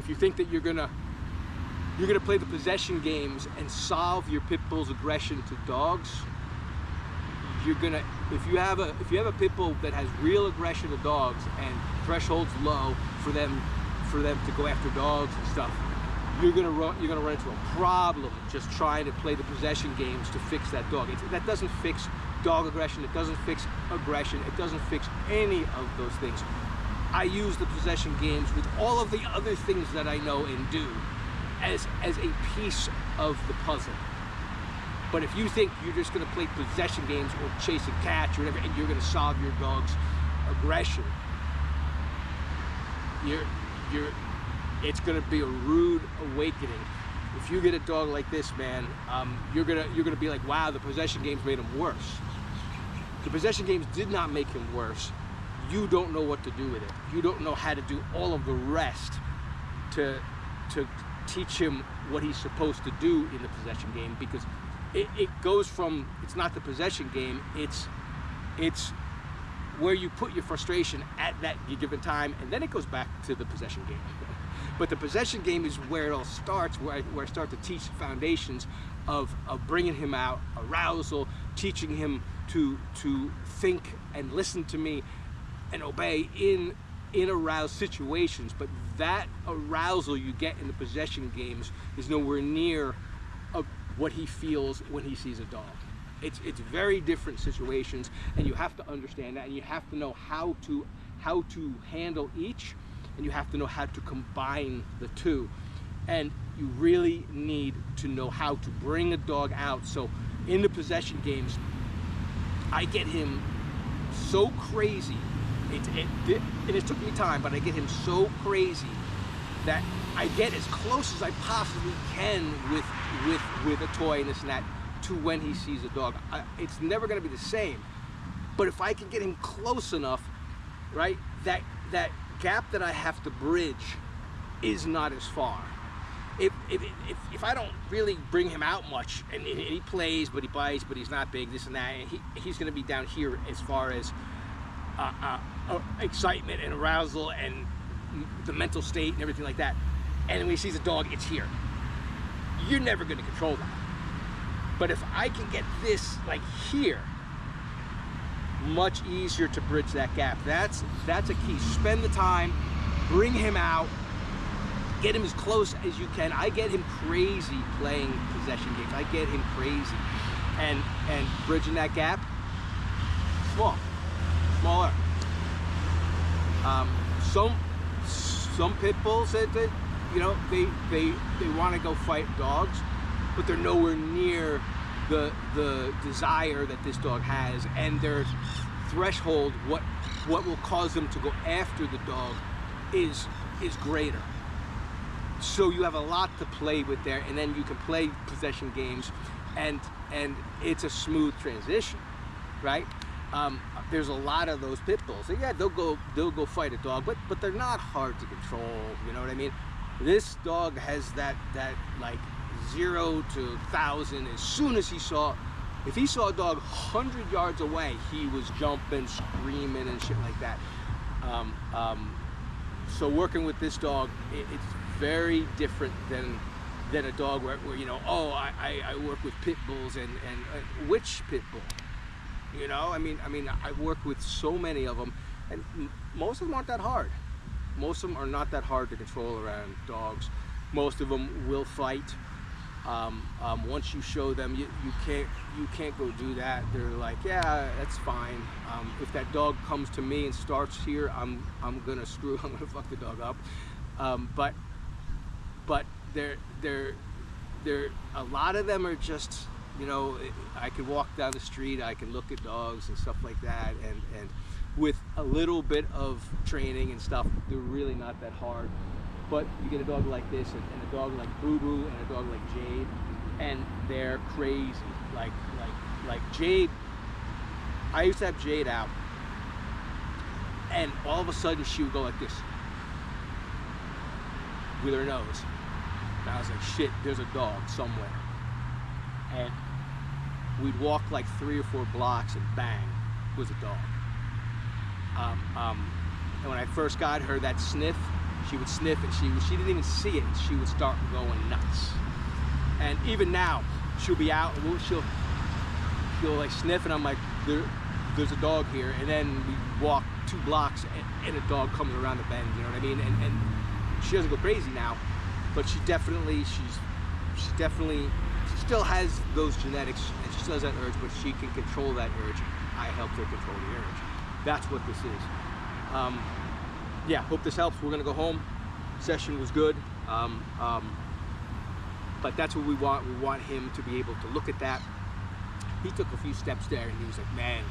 if you think that you're gonna play the possession games and solve your pit bull's aggression to dogs, you're gonna, if you have a pit bull that has real aggression to dogs and threshold's low for them to go after dogs and stuff, you're gonna run into a problem just trying to play the possession games to fix that dog. That doesn't fix dog aggression. It doesn't fix aggression. It doesn't fix any of those things. I use the possession games with all of the other things that I know and do as a piece of the puzzle. But if you think you're just going to play possession games or chase a catch or whatever, and you're going to solve your dog's aggression, it's going to be a rude awakening. If you get a dog like this, man, you're gonna be like, wow, the possession games made him worse. The possession games did not make him worse. You don't know what to do with it. You don't know how to do all of the rest to teach him what he's supposed to do in the possession game, because it goes from, it's not the possession game, it's where you put your frustration at that given time, and then it goes back to the possession game. But the possession game is where it all starts, where I start to teach the foundations of bringing him out, arousal, teaching him to think and listen to me and obey in aroused situations. But that arousal you get in the possession games is nowhere near what he feels when he sees a dog. It's very different situations, and you have to understand that, and you have to know how to handle each, and you have to know how to combine the two. And you really need to know how to bring a dog out. So in the possession games, I get him so crazy, and it took me time, but I get him so crazy that I get as close as I possibly can with a toy and this and that to when he sees a dog. It's never going to be the same, but if I can get him close enough, right, that gap that I have to bridge is not as far. If I don't really bring him out much, and he plays, but he bites, but he's not big, this and that, and he's going to be down here as far as excitement and arousal and the mental state and everything like that. And when he sees a dog, it's here. You're never going to control that. But if I can get this like here, much easier to bridge that gap. That's a key. Spend the time, bring him out, get him as close as you can. I get him crazy playing possession games. I get him crazy, and bridging that gap, smaller. Some pit bulls that you know, they want to go fight dogs, but they're nowhere near the desire that this dog has, and their threshold, what will cause them to go after the dog, is greater. So you have a lot to play with there, and then you can play possession games, and it's a smooth transition, right? There's a lot of those pit bulls. So yeah, they'll go fight a dog, but they're not hard to control. You know what I mean? This dog has that like 0 to 1,000 as soon as if he saw a dog 100 yards away, he was jumping, screaming, and shit like that. So working with this dog, it's very different than a dog where you know, oh, I work with pit bulls, and which pit bull? You know, I mean, I work with so many of them, and most of them aren't that hard. Most of them are not that hard to control around dogs. Most of them will fight. Once you show them, you can't go do that. They're like, yeah, that's fine. If that dog comes to me and starts here, I'm gonna fuck the dog up. But they're a lot of them are just, you know, I can walk down the street, I can look at dogs and stuff like that, and with a little bit of training and stuff, they're really not that hard. But you get a dog like this, and a dog like Boo Boo, and a dog like Jade, and they're crazy. Like Jade, I used to have Jade out, and all of a sudden she would go like this with her nose. And I was like, shit, there's a dog somewhere. And we'd walk like 3 or 4 blocks, and bang, was a dog. And when I first got her, that sniff She would sniff and she didn't even see it. She would start going nuts. And even now, she'll be out and she'll like sniff, and I'm like, there's a dog here. And then we walk 2 blocks and a dog comes around the bend, you know what I mean? And she doesn't go crazy now, but she still has those genetics, and she still has that urge, but she can control that urge. I helped her control the urge. That's what this is. Yeah, hope this helps. We're gonna go home. Session was good, but that's what we want. We want him to be able to look at that. He took a few steps there, and he was like, "Man,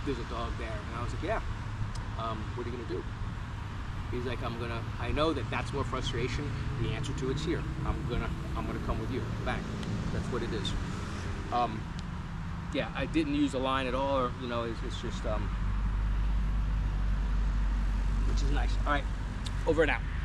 there's a dog there." And I was like, "Yeah. What are you gonna do?" He's like, I know that that's more frustration. The answer to it's here. I'm gonna come with you. Bang. That's what it is. Yeah, I didn't use a line at all, or, you know, it's just, which is nice. All right, over and out.